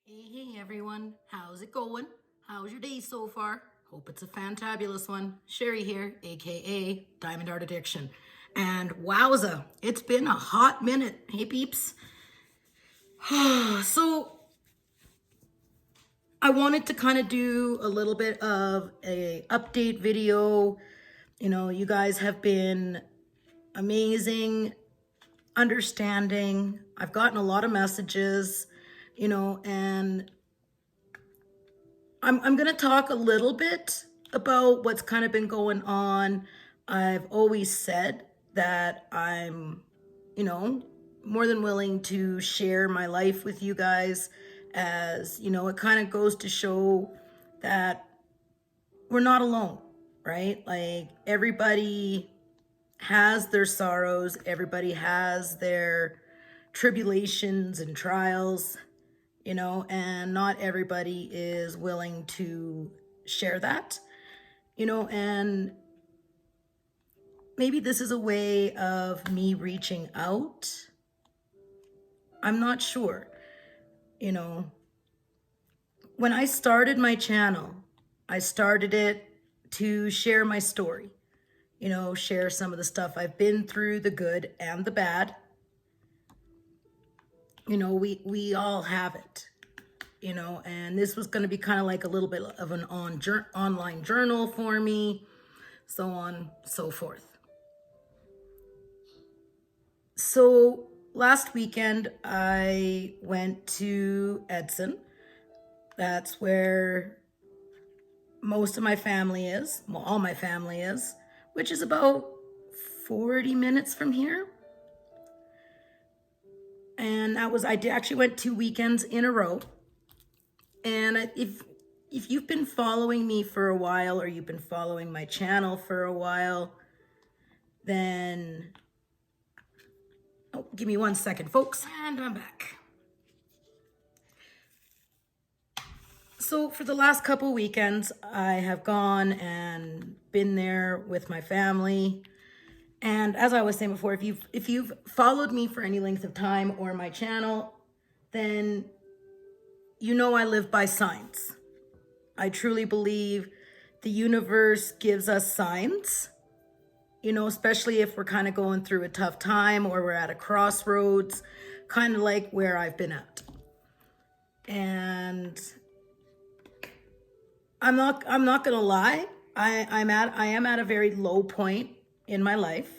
Hey everyone, how's it going? How's your day so far? Hope it's a fantabulous one. Sherry here, aka Diamond Art Addiction. And wowza, it's been a hot minute. Hey peeps. So I wanted to kind of do a little bit of a update video. You know, you guys have been amazing, understanding. I've gotten a lot of messages, and I'm going to talk a little bit about what's kind of been going on. I've always said that I'm, more than willing to share my life with you guys, as, it kind of goes to show that we're not alone, right? Like, everybody has their sorrows, everybody has their tribulations and trials, and not everybody is willing to share that, and maybe this is a way of me reaching out. I'm not sure. When I started my channel, I started it to share my story, share some of the stuff I've been through, the good and the bad. We all have it. And this was going to be kind of like a little bit of an online journal for me, so on, so forth. So last weekend, I went to Edson. That's where most of my family is, well, all my family is, which is about 40 minutes from here. And I actually went 2 weekends in a row. And if you've been following me for a while, or you've been following my channel for a while, then, give me 1 second, folks, and I'm back. So for the last couple weekends, I have gone and been there with my family. And as I was saying before, if you've followed me for any length of time or my channel, then I live by signs. I truly believe the universe gives us signs, especially if we're kind of going through a tough time or we're at a crossroads, kind of like where I've been at. And I'm not going to lie. I am at a very low point in my life.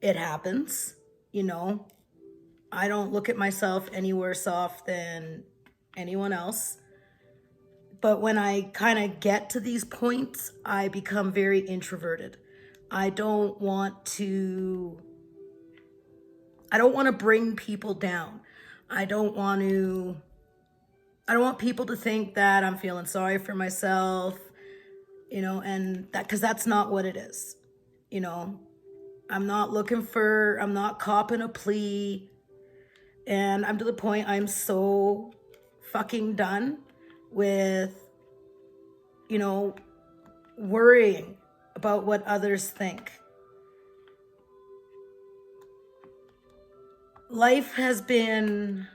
It happens, I don't look at myself any worse off than anyone else. But when I kind of get to these points, I become very introverted. I don't want to bring people down. I don't want people to think that I'm feeling sorry for myself, and that, because that's not what it is. I'm not copping a plea. And I'm to the point, I'm so fucking done with, worrying about what others think. Life has been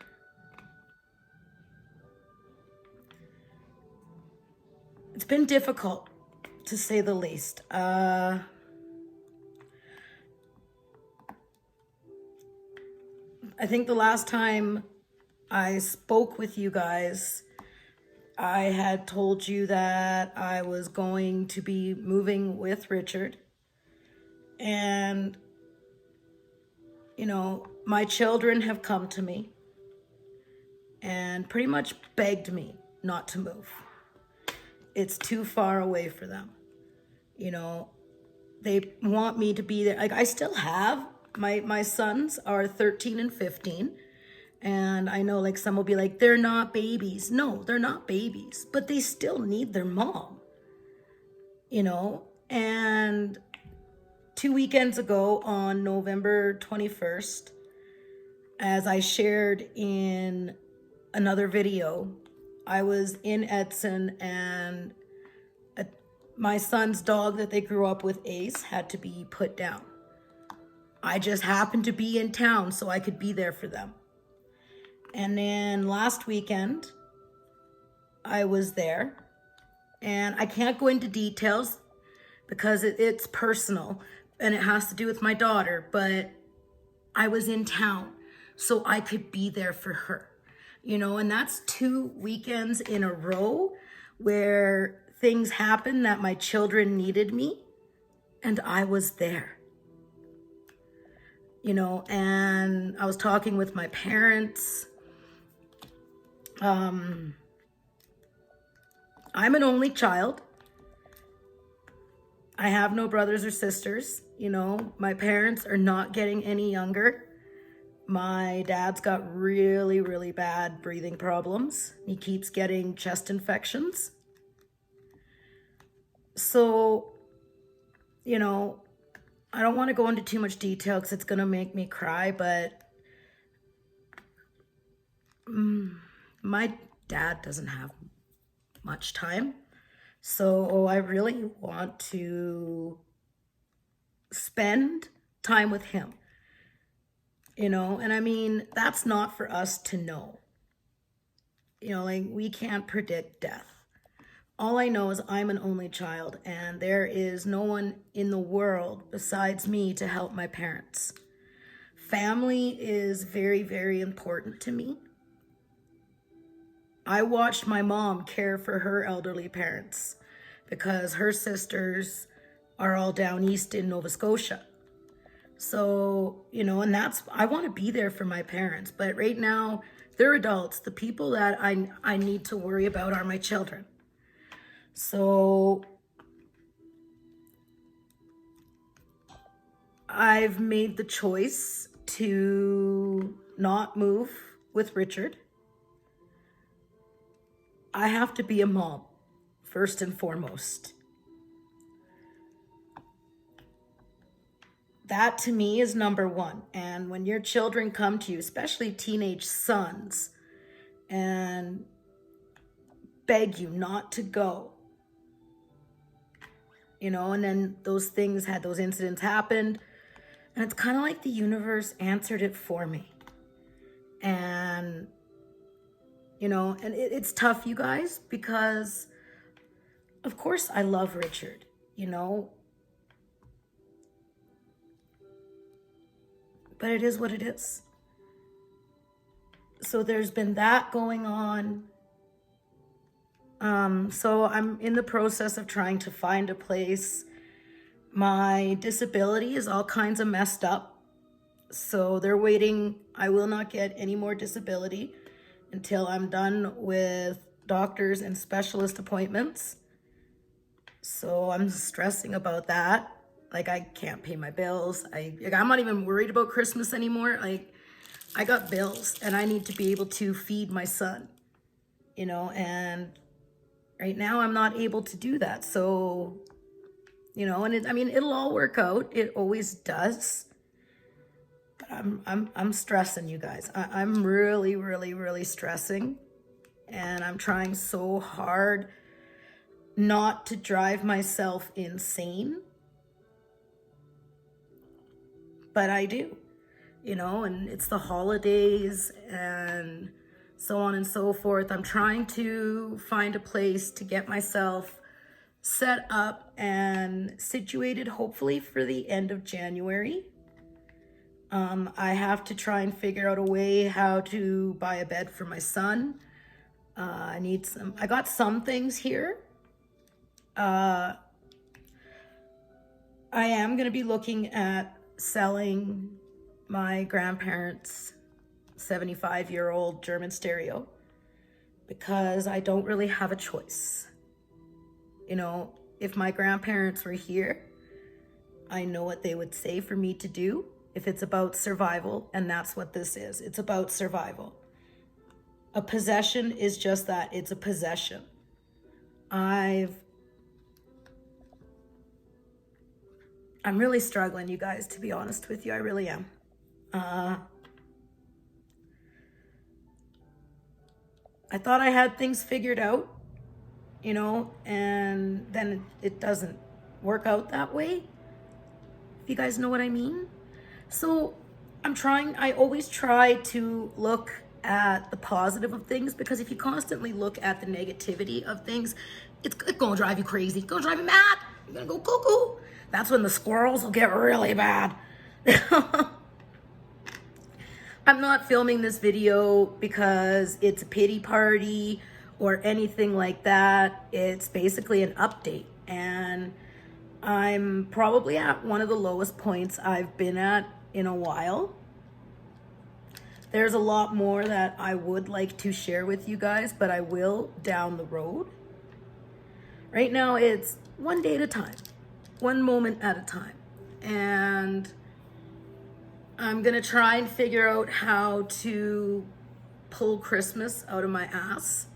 it's been difficult, to say the least. I think the last time I spoke with you guys, I had told you that I was going to be moving with Richard. And, my children have come to me and pretty much begged me not to move. It's too far away for them. They want me to be there. Like, I still have, my sons are 13 and 15. And I know, like, some will be like, they're not babies. No, they're not babies, but they still need their mom, and 2 weekends ago on November 21st, as I shared in another video, I was in Edson, and my son's dog that they grew up with, Ace, had to be put down. I just happened to be in town, so I could be there for them. And then last weekend, I was there. And I can't go into details because it's personal and it has to do with my daughter, but I was in town so I could be there for her, and that's 2 weekends in a row where things happened that my children needed me and I was there, and I was talking with my parents. I'm an only child. I have no brothers or sisters. My parents are not getting any younger. My dad's got really, really bad breathing problems. He keeps getting chest infections. So, I don't want to go into too much detail because it's going to make me cry, but my dad doesn't have much time. So I really want to spend time with him, and I mean, that's not for us to know. We can't predict death. All I know is I'm an only child and there is no one in the world besides me to help my parents. Family is very, very important to me. I watched my mom care for her elderly parents because her sisters are all down east in Nova Scotia. So, and I want to be there for my parents, but right now they're adults. The people that I need to worry about are my children. So I've made the choice to not move with Richard. I have to be a mom, first and foremost. That to me is number one. And when your children come to you, especially teenage sons, and beg you not to go, and then those incidents happened, and it's kind of like the universe answered it for me. And, and it's tough, you guys, because of course I love Richard, but it is what it is. So there's been that going on. So I'm in the process of trying to find a place. My disability is all kinds of messed up. So they're waiting. I will not get any more disability until I'm done with doctors and specialist appointments. So I'm stressing about that. I can't pay my bills. I'm not even worried about Christmas anymore. I got bills and I need to be able to feed my son, and right now I'm not able to do that. So, and it'll all work out. It always does. But I'm stressing, you guys. I'm really, really, really stressing. And I'm trying so hard not to drive myself insane. But I do, and it's the holidays and so on and so forth. I'm trying to find a place to get myself set up and situated, hopefully for the end of January. I have to try and figure out a way how to buy a bed for my son. I got some things here. I am going to be looking at selling my grandparents' 75-year-old German stereo because I don't really have a choice. If my grandparents were here, I know what they would say for me to do if it's about survival, and that's what this is. It's about survival. A possession is just that. It's a possession. I'm really struggling, you guys, to be honest with you. I really am. I thought I had things figured out, and then it doesn't work out that way. If you guys know what I mean. So I always try to look at the positive of things, because if you constantly look at the negativity of things, it's gonna drive you crazy. It's gonna drive you mad. You're gonna go cuckoo. That's when the squirrels will get really bad. I'm not filming this video because it's a pity party or anything like that. It's basically an update, and I'm probably at one of the lowest points I've been at in a while. There's a lot more that I would like to share with you guys, but I will down the road. Right now, it's one day at a time, one moment at a time. And I'm gonna try and figure out how to pull Christmas out of my ass,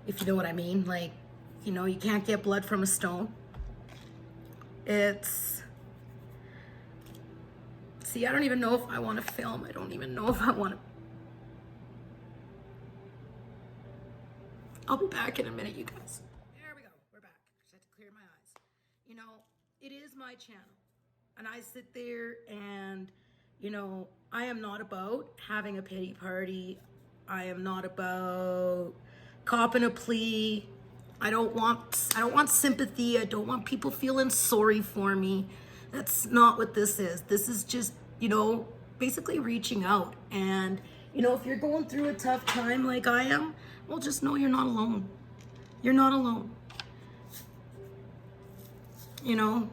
if you know what I mean. Like, you know, you can't get blood from a stone. See, I don't even know if I want to film. I don't even know if I want to. I'll be back in a minute, you guys. There we go. We're back. Just had to clear my eyes. You know, it is my channel. And I sit there and, you know, I am not about having a pity party. I am not about copping a plea. I don't want sympathy. I don't want people feeling sorry for me. That's not what this is. This is just, you know, basically reaching out. And, you know, if you're going through a tough time like I am, well, just know you're not alone. You're not alone. You know,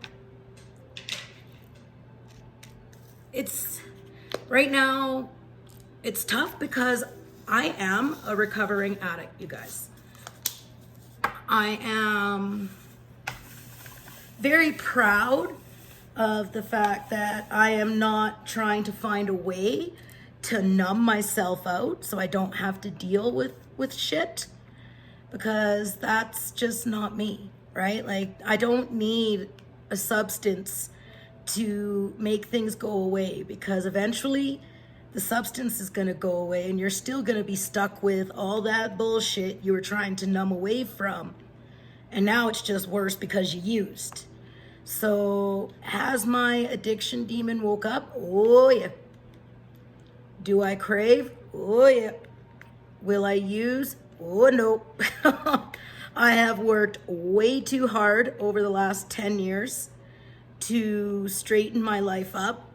it's right now, it's tough because I am a recovering addict, you guys. I am very proud of the fact that I am not trying to find a way to numb myself out so I don't have to deal with shit, because that's just not me, right? Like, I don't need a substance to make things go away, because eventually the substance is going to go away and you're still going to be stuck with all that bullshit you were trying to numb away from. And now it's just worse because you used. So has my addiction demon woke up? Oh yeah. Do I crave? Oh yeah. Will I use? Oh no. I have worked way too hard over the last 10 years to straighten my life up.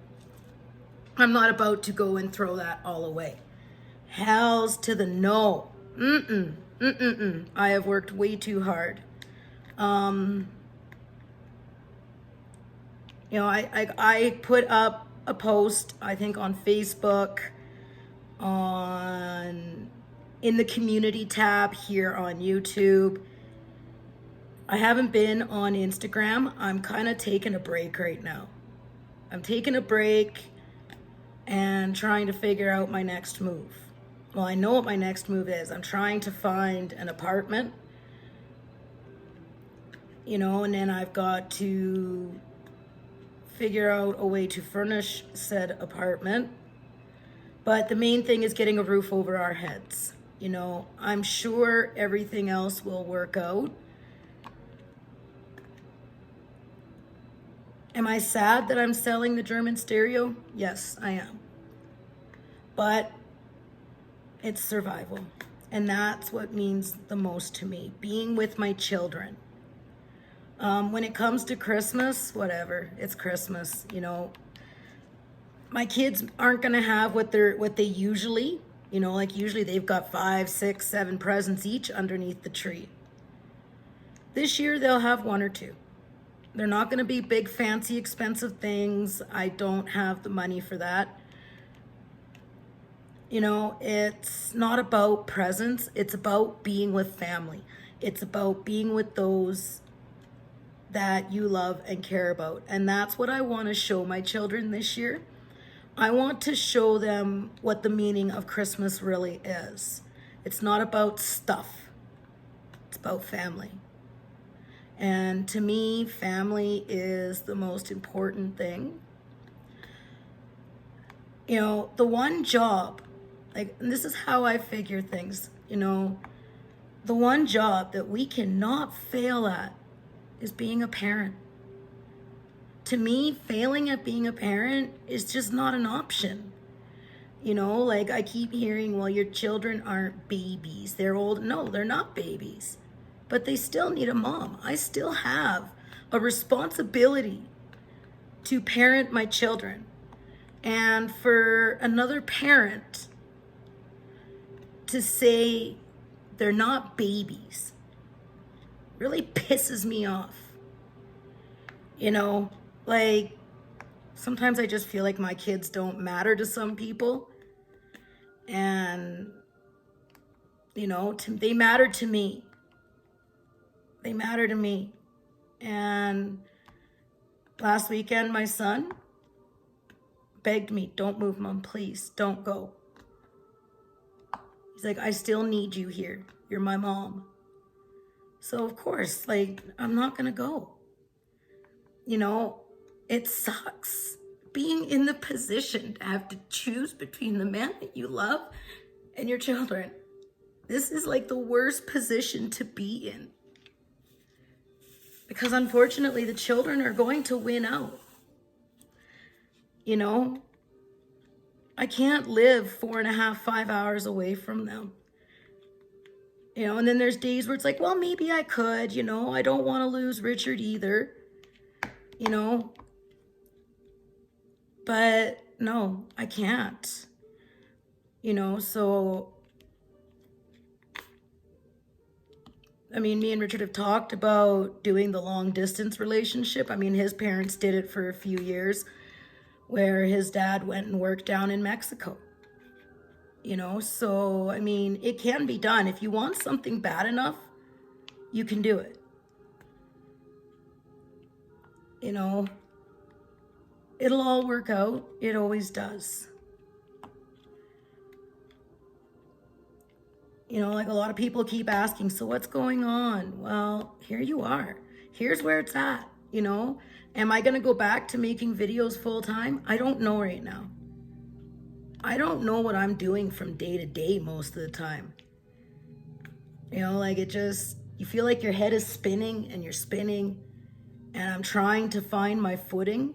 I'm not about to go and throw that all away. Hells to the no. I have worked way too hard. You know, I put up a post, I think on Facebook, in the community tab here on YouTube. I haven't been on Instagram. I'm kind of taking a break right now. I'm taking a break and trying to figure out my next move. Well, I know what my next move is. I'm trying to find an apartment, you know, and then I've got to figure out a way to furnish said apartment. But the main thing is getting a roof over our heads. You know, I'm sure everything else will work out. Am I sad that I'm selling the German stereo? Yes, I am. But it's survival. And that's what means the most to me. Being with my children. When it comes to Christmas, whatever, it's Christmas, you know. My kids aren't gonna have what they usually, you know, like usually they've got 5, 6, 7 presents each underneath the tree. This year they'll have 1 or 2. They're not gonna be big, fancy, expensive things. I don't have the money for that. You know, it's not about presents. It's about being with family. It's about being with those that you love and care about. And that's what I want to show my children this year. I want to show them what the meaning of Christmas really is. It's not about stuff. It's about family. And to me, family is the most important thing. You know, the one job, like, and this is how I figure things, you know, the one job that we cannot fail at is being a parent. To me, failing at being a parent is just not an option. Like I keep hearing, well, your children aren't babies. They're old. No, they're not babies. But they still need a mom. I still have a responsibility to parent my children. And for another parent to say they're not babies really pisses me off. Like sometimes I just feel like my kids don't matter to some people. And, they matter to me. They matter to me. And last weekend, my son begged me, don't move, Mom, please, don't go. He's like, I still need you here. You're my mom. So of course, like, I'm not gonna go. It sucks being in the position to have to choose between the man that you love and your children. This is like the worst position to be in. Because unfortunately, the children are going to win out. I can't live 4.5, 5 hours away from them. And then there's days where it's like, well, maybe I could, I don't want to lose Richard either, but no, I can't, so, me and Richard have talked about doing the long distance relationship. His parents did it for a few years where his dad went and worked down in Mexico. So, it can be done. If you want something bad enough, you can do it. It'll all work out. It always does. Like a lot of people keep asking, so what's going on? Well, here you are. Here's where it's at, Am I going to go back to making videos full time? I don't know right now. I don't know what I'm doing from day to day most of the time. Like you feel like your head is spinning and you're spinning, and I'm trying to find my footing.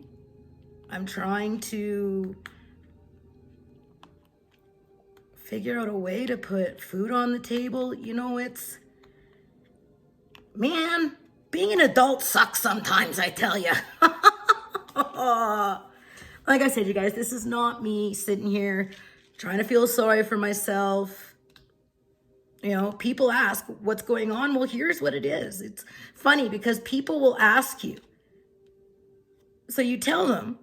I'm trying to figure out a way to put food on the table. Man, being an adult sucks sometimes, I tell you. Like I said, you guys, this is not me sitting here trying to feel sorry for myself. People ask what's going on. Well, here's what it is. It's funny because people will ask you. So you tell them.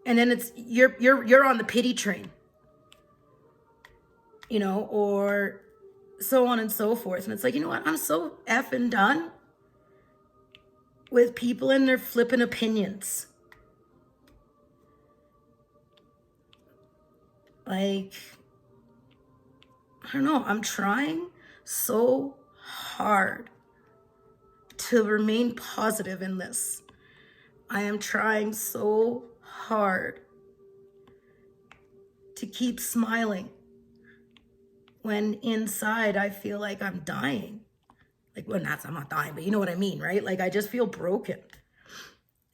And then it's you're on the pity train. Or so on and so forth. And it's like, you know what? I'm so effing done with people and their flippin' opinions. Like, I don't know. I'm trying so hard to remain positive in this. I am trying so hard to keep smiling when inside I feel like I'm dying. Like, well, I'm not dying, but you know what I mean, right? Like, I just feel broken.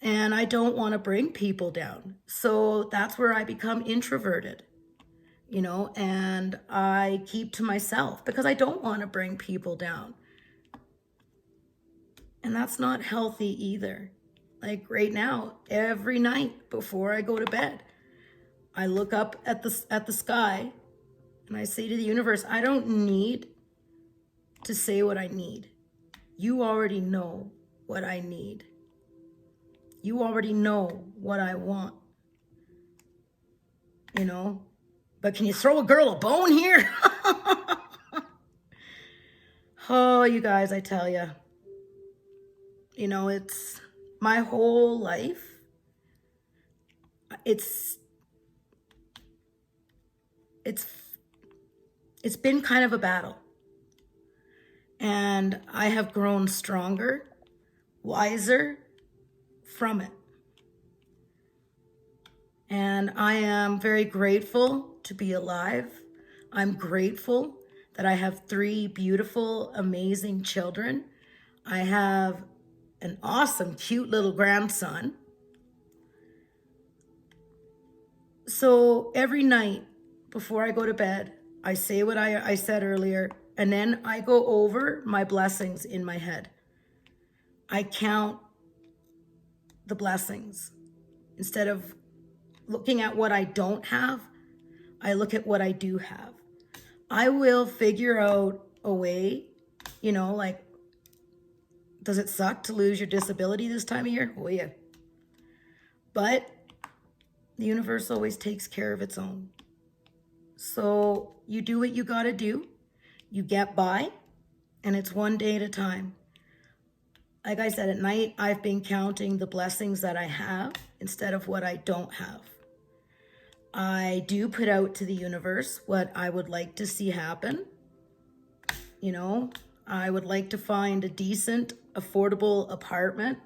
And I don't want to bring people down. So that's where I become introverted, and I keep to myself because I don't want to bring people down. And that's not healthy either. Like right now, every night before I go to bed, I look up at the sky and I say to the universe, I don't need to say what I need. You already know what I need. You already know what I want. But can you throw a girl a bone here? Oh, you guys, I tell you. It's my whole life. It's been kind of a battle. And I have grown stronger, wiser from it. And I am very grateful to be alive. I'm grateful that I have 3 beautiful, amazing children. I have an awesome, cute little grandson. So every night before I go to bed, I say what I said earlier, and then I go over my blessings in my head. I count the blessings. Instead of looking at what I don't have, I look at what I do have. I will figure out a way, like, does it suck to lose your disability this time of year? Oh, yeah. But the universe always takes care of its own. So you do what you got to do. You get by, and it's one day at a time. Like I said, at night, I've been counting the blessings that I have instead of what I don't have. I do put out to the universe what I would like to see happen. I would like to find a decent, affordable apartment,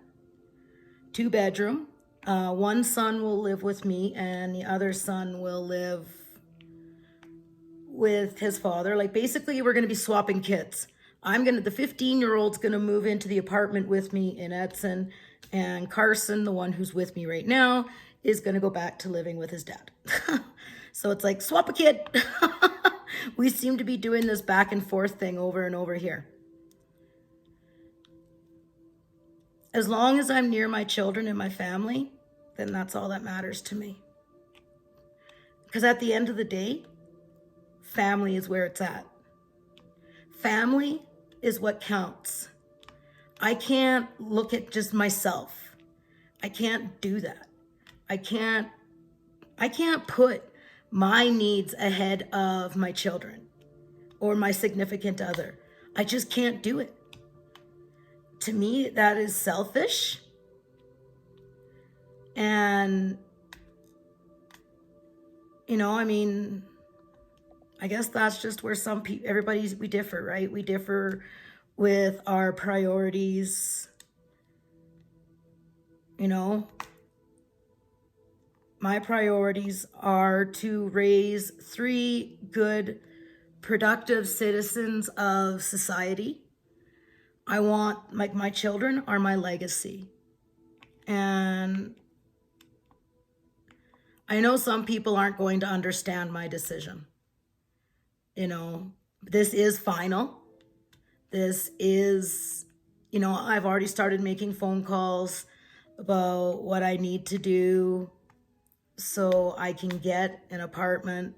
2-bedroom. One son will live with me, and the other son will live with his father. Like, basically, we're going to be swapping kids. The 15-year-old's going to move into the apartment with me in Edson, and Carson, the one who's with me right now, is going to go back to living with his dad. So it's like, swap a kid. We seem to be doing this back and forth thing over and over here. As long as I'm near my children and my family, then that's all that matters to me. Because at the end of the day, family is where it's at. Family is what counts. I can't look at just myself. I can't do that. I can't put my needs ahead of my children or my significant other. I just can't do it. To me, that is selfish. And, I guess that's just where we differ, right? We differ with our priorities. My priorities are to raise 3 good, productive citizens of society. I want, my children are my legacy. And I know some people aren't going to understand my decision. This is final. This is, I've already started making phone calls about what I need to do so I can get an apartment.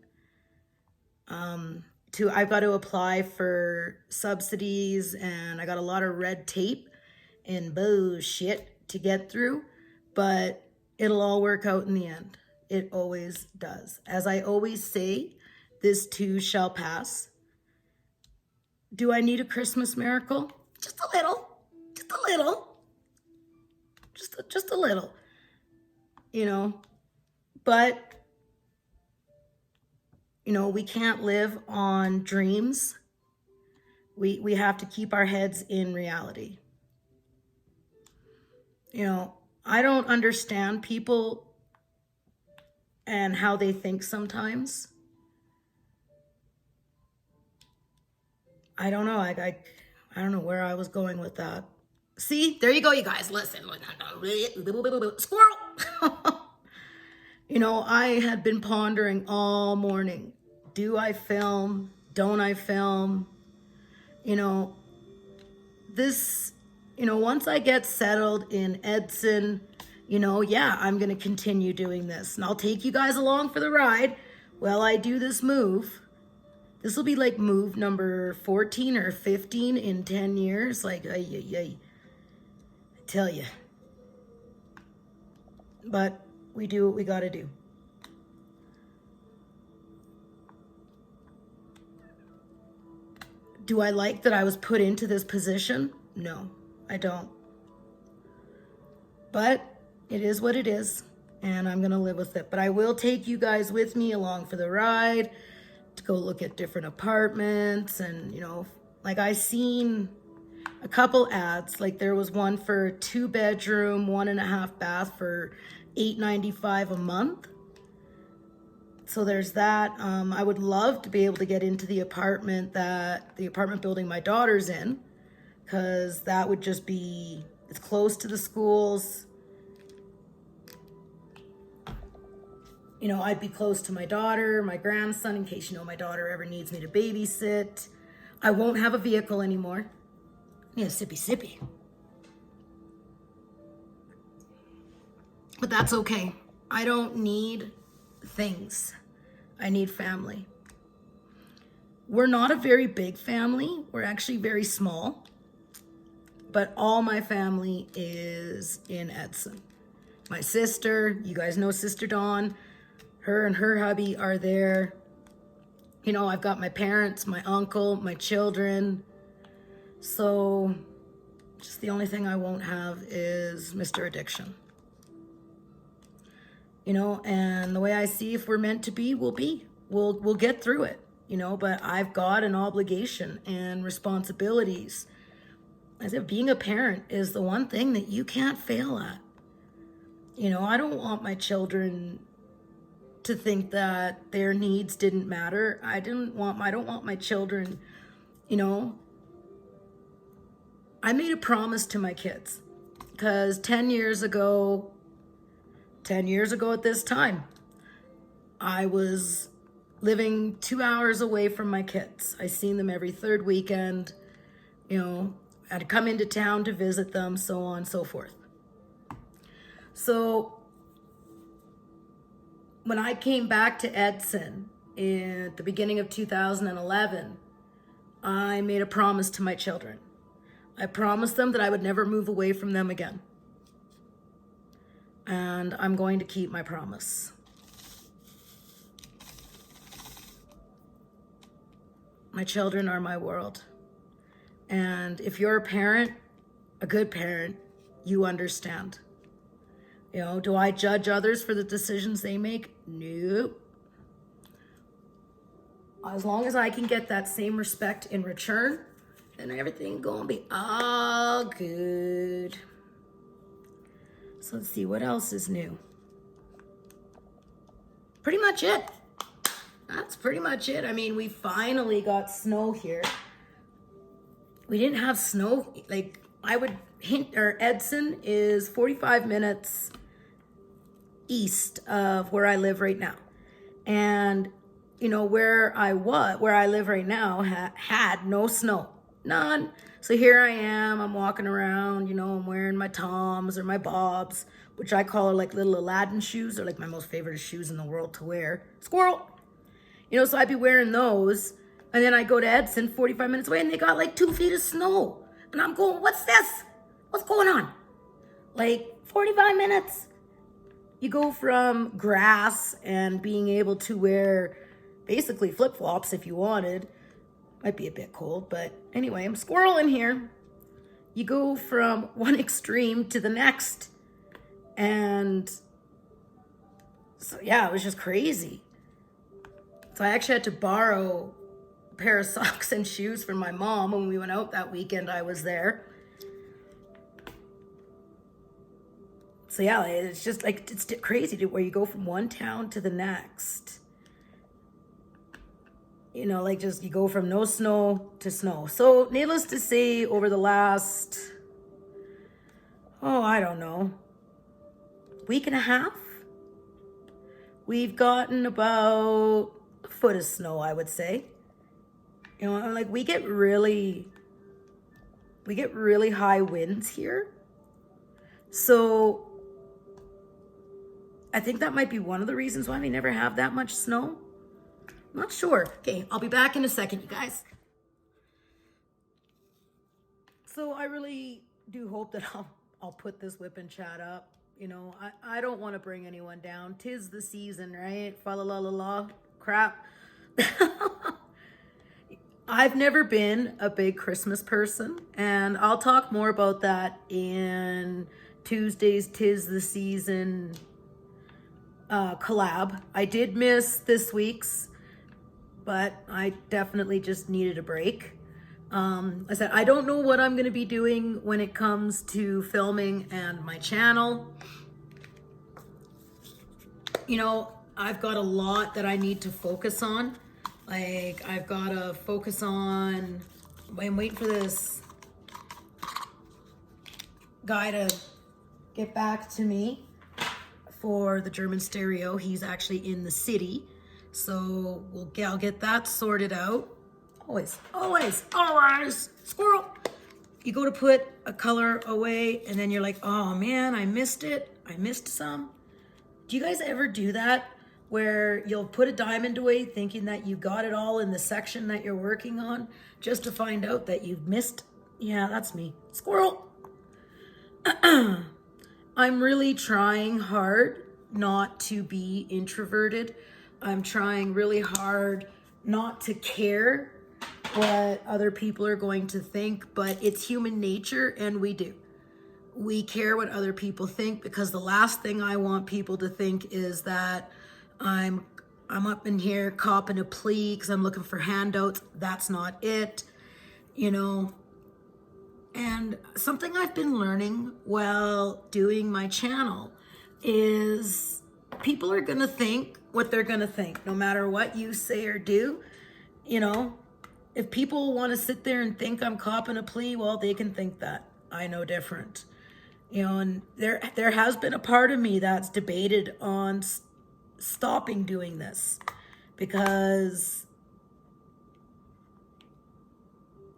I've got to apply for subsidies, and I got a lot of red tape and bullshit to get through, but it'll all work out in the end. It always does. As I always say, this too shall pass. Do I need a Christmas miracle? Just a little. Just a little. Just a little. But we can't live on dreams. We have to keep our heads in reality. I don't understand people and how they think sometimes. I don't know. I don't know where I was going with that. See, there you go, you guys. Listen. Squirrel. I had been pondering all morning. Do I film? Don't I film? Once I get settled in Edson, I'm going to continue doing this. And I'll take you guys along for the ride while I do this move. This will be like move number 14 or 15 in 10 years. Like, I tell you. But we do what we got to do. Do I like that I was put into this position? No, I don't. But it is what it is, and I'm going to live with it. But I will take you guys with me along for the ride to go look at different apartments. And, I seen a couple ads. Like, there was one for a 2-bedroom, 1.5 bath for $895 a month. So there's that. I would love to be able to get into the apartment building my daughter's in, because that would just be, it's close to the schools. You know, I'd be close to my daughter, my grandson, in case, you know, my daughter ever needs me to babysit. I won't have a vehicle anymore. Yeah, sippy sippy. But that's okay. I don't need things. I need family. We're not a very big family. We're actually very small. But all my family is in Edson. My sister, you guys know Sister Dawn, her and her hubby are there. You know, I've got my parents, my uncle, my children. So just the only thing I won't have is Mr. Addiction. You know, and the way I see, if we're meant to be, we'll be. We'll get through it, you know, but I've got an obligation and responsibilities. As if being a parent is the one thing that you can't fail at. You know, I don't want my children to think that their needs didn't matter. I don't want my children, you know. I made a promise to my kids because 10 years ago at this time, I was living 2 hours away from my kids. I seen them every third weekend, you know, I'd come into town to visit them, so on and so forth. So when I came back to Edson at the beginning of 2011, I made a promise to my children. I promised them that I would never move away from them again. And I'm going to keep my promise. My children are my world. And if you're a parent, a good parent, you understand. You know, do I judge others for the decisions they make? Nope. As long as I can get that same respect in return, then everything gonna be all good. So let's see, what else is new? Pretty much it. That's pretty much it. I mean, we finally got snow here. We didn't have snow, like I would hint, or Edson is 45 minutes east of where I live right now. And, you know, where I live right now had no snow, none. So here I am, I'm walking around, you know, I'm wearing my Toms or my Bobs, which I call like little Aladdin shoes. They're like my most favorite shoes in the world to wear. Squirrel. You know, so I'd be wearing those. And then I go to Edson, 45 minutes away, and they got like 2 feet of snow. And I'm going, what's this? What's going on? Like 45 minutes. You go from grass and being able to wear basically flip-flops if you wanted. Might be a bit cold, but anyway, I'm squirreling here. You go from one extreme to the next. And so, yeah, it was just crazy. So I actually had to borrow a pair of socks and shoes from my mom when we went out that weekend I was there. So yeah, it's just like, it's crazy to where you go from one town to the next. You know, like just you go from no snow to snow. So needless to say, over the last, I don't know, week and a half, we've gotten about a foot of snow, I would say. You know, like we get really high winds here. So I think that might be one of the reasons why we never have that much snow. I'm not sure. Okay, I'll be back in a second, you guys. So I really do hope that I'll put this WIP Chat up. You know, I don't want to bring anyone down. 'Tis the season, right? Fa la la la la. Crap. I've never been a big Christmas person, and I'll talk more about that in Tuesday's 'Tis the Season collab. I did miss this week's, but I definitely just needed a break. I said, I don't know what I'm going to be doing when it comes to filming and my channel. You know, I've got a lot that I need to focus on. Like, I've got to focus on, I'm waiting for this guy to get back to me. for the German stereo. He's actually in the city. So I'll get that sorted out. Always, always, always, squirrel. You go to put a color away and then you're like, oh man, I missed it. I missed some. Do you guys ever do that? Where you'll put a diamond away thinking that you got it all in the section that you're working on, just to find out that you've missed. Yeah, that's me. Squirrel. I'm really trying hard not to be introverted. I'm trying really hard not to care what other people are going to think, but it's human nature and we do. We care what other people think, because the last thing I want people to think is that I'm up in here copping a plea because I'm looking for handouts. That's not it, you know. And something I've been learning while doing my channel is people are gonna think what they're gonna think, no matter what you say or do. You know, if people want to sit there and think I'm copping a plea, well, they can think that. I know different. You know, and there has been a part of me that's debated on stopping doing this, because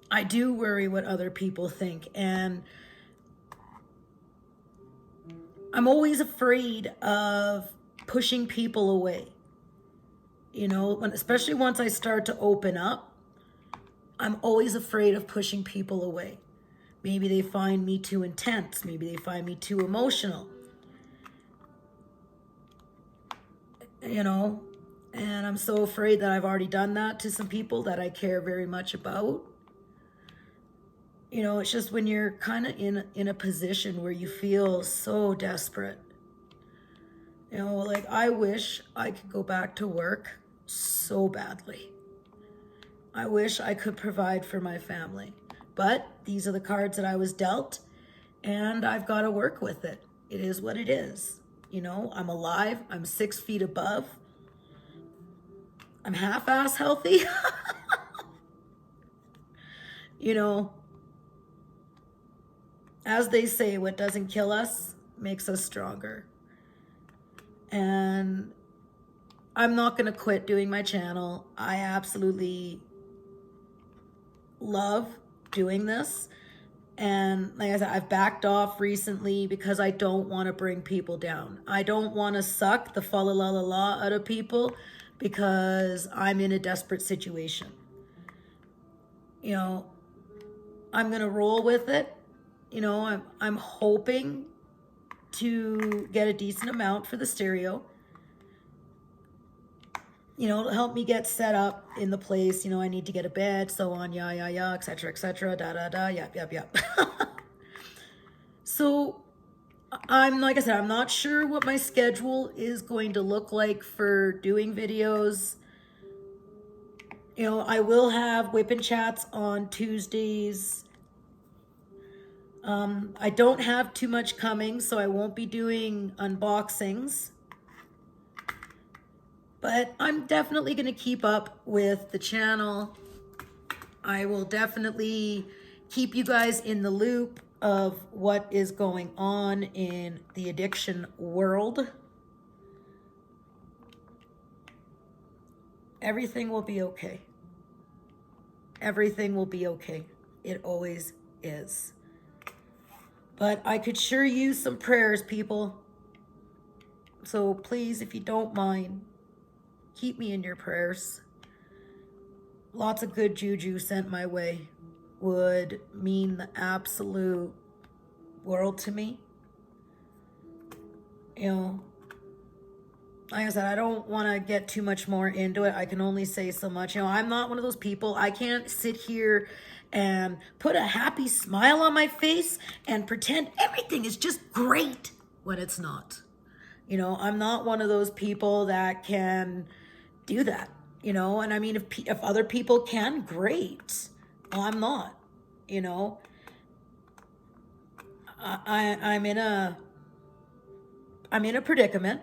I do worry what other people think, and I'm always afraid of pushing people away. You know, especially once I start to open up, I'm always afraid of pushing people away. Maybe they find me too intense. Maybe they find me too emotional. You know, and I'm so afraid that I've already done that to some people that I care very much about. You know, it's just when you're kind of in a position where you feel so desperate. You know, like I wish I could go back to work so badly. I wish I could provide for my family. But these are the cards that I was dealt, and I've got to work with it. It is what it is. You know, I'm alive. I'm 6 feet above. I'm half-ass healthy. You know, as they say, what doesn't kill us makes us stronger. And I'm not going to quit doing my channel. I absolutely love doing this. And like I said, I've backed off recently because I don't want to bring people down. I don't want to suck the fa la la la la out of people because I'm in a desperate situation. You know, I'm going to roll with it. You know, I'm hoping to get a decent amount for the stereo. You know, it'll help me get set up in the place. You know, I need to get a bed, so on, yeah, etc., yep. So like I said, I'm not sure what my schedule is going to look like for doing videos. You know, I will have WIP Chats on Tuesdays. I don't have too much coming, so I won't be doing unboxings. But I'm definitely going to keep up with the channel. I will definitely keep you guys in the loop of what is going on in the addiction world. Everything will be okay. Everything will be okay. It always is. But I could sure use some prayers, people. So please, if you don't mind, keep me in your prayers. Lots of good juju sent my way would mean the absolute world to me. You know, like I said, I don't want to get too much more into it. I can only say so much. You know, I'm not one of those people. I can't sit here and put a happy smile on my face and pretend everything is just great when it's not. You know, I'm not one of those people that can do that. You know, and I mean, if other people can, great. Well, I'm not. You know, I'm in a predicament.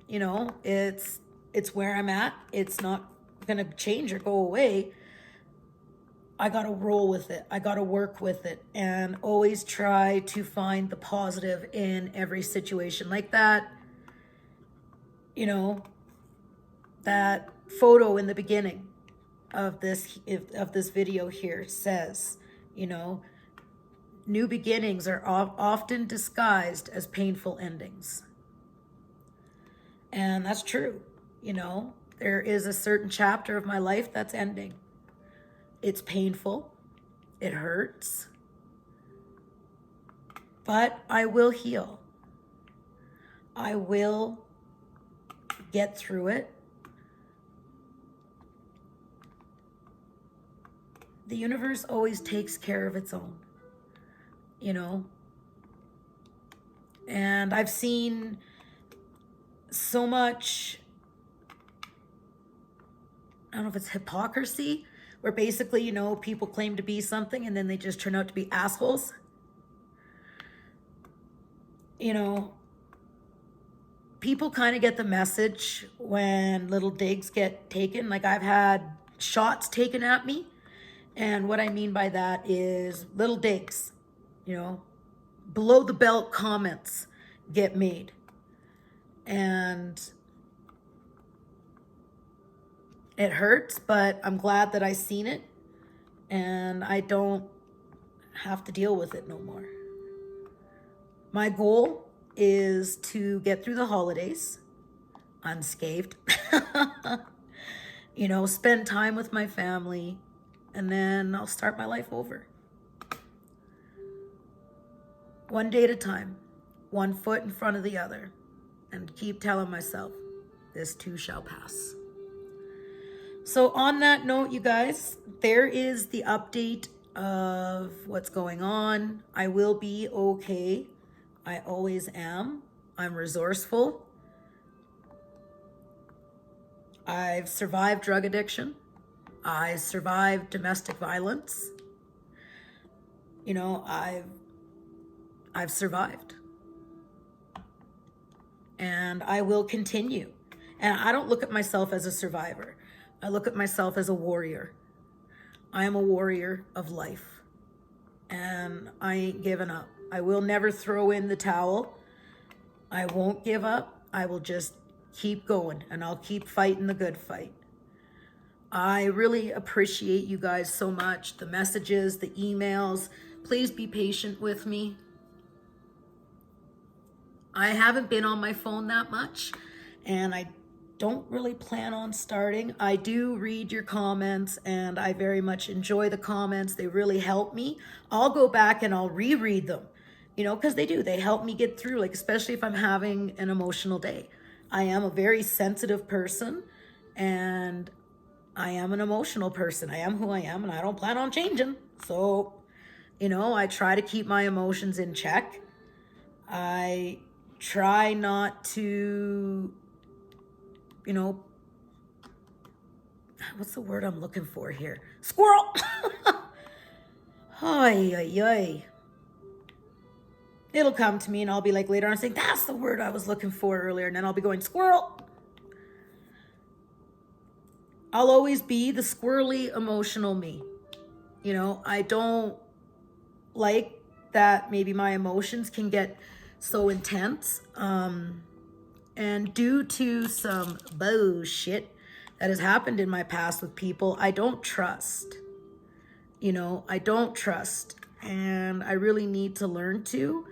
You know, it's where I'm at. It's not gonna change or go away. I gotta roll with it. I gotta work with it, and always try to find the positive in every situation like that. you know, that photo in the beginning of this video here says, you know, new beginnings are often disguised as painful endings. And that's true. You know, there is a certain chapter of my life that's ending. It's painful. It hurts. But I will heal. I will get through it. The universe always takes care of its own, you know. And I've seen so much, I don't know if it's hypocrisy, where basically, you know, people claim to be something and then they just turn out to be assholes. You know, people kind of get the message when little digs get taken. Like, I've had shots taken at me. And what I mean by that is little digs, you know, below the belt comments get made. And it hurts, but I'm glad that I seen it and I don't have to deal with it no more. My goal is to get through the holidays unscathed, you know, spend time with my family, and then I'll start my life over. One day at a time, one foot in front of the other, and keep telling myself, this too shall pass. So on that note, you guys, there is the update of what's going on. I will be okay. I always am. I'm resourceful. I've survived drug addiction. I survived domestic violence. You know, I've survived. And I will continue. And I don't look at myself as a survivor. I look at myself as a warrior. I am a warrior of life. And I ain't giving up. I will never throw in the towel. I won't give up. I will just keep going, and I'll keep fighting the good fight. I really appreciate you guys so much. The messages, the emails. Please be patient with me. I haven't been on my phone that much, and I don't really plan on starting. I do read your comments, and I very much enjoy the comments. They really help me. I'll go back and I'll reread them, you know, because they do. They help me get through, like, especially if I'm having an emotional day. I am a very sensitive person, and I am an emotional person. I am who I am, and I don't plan on changing. So, you know, I try to keep my emotions in check. I try not to, you know, what's the word I'm looking for here? Squirrel! Ay, ay, ay. It'll come to me and I'll be like later on saying, that's the word I was looking for earlier. And then I'll be going, squirrel. I'll always be the squirrely, emotional me. You know, I don't like that maybe my emotions can get so intense. And due to some bullshit that has happened in my past with people, I don't trust. You know, I don't trust. And I really need to learn to.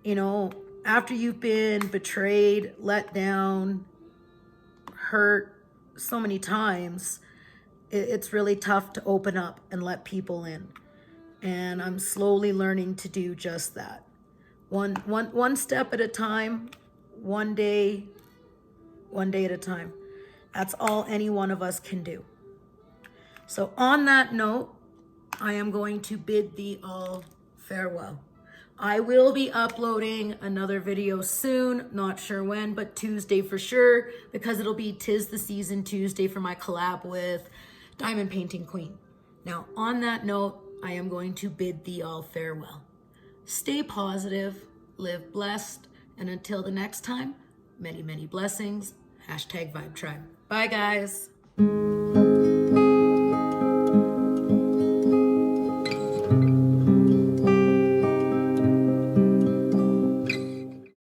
You know, after you've been betrayed, let down, hurt so many times, it's really tough to open up and let people in. And I'm slowly learning to do just that. One step at a time, one day at a time. That's all any one of us can do. So on that note, I am going to bid thee all farewell. I will be uploading another video soon, not sure when, but Tuesday for sure, because it'll be 'Tis the Season Tuesday for my collab with Diamond Painting Queen. Now, on that note, I am going to bid thee all farewell. Stay positive, live blessed, and until the next time, many, many blessings. #Vibe Tribe. Bye, guys.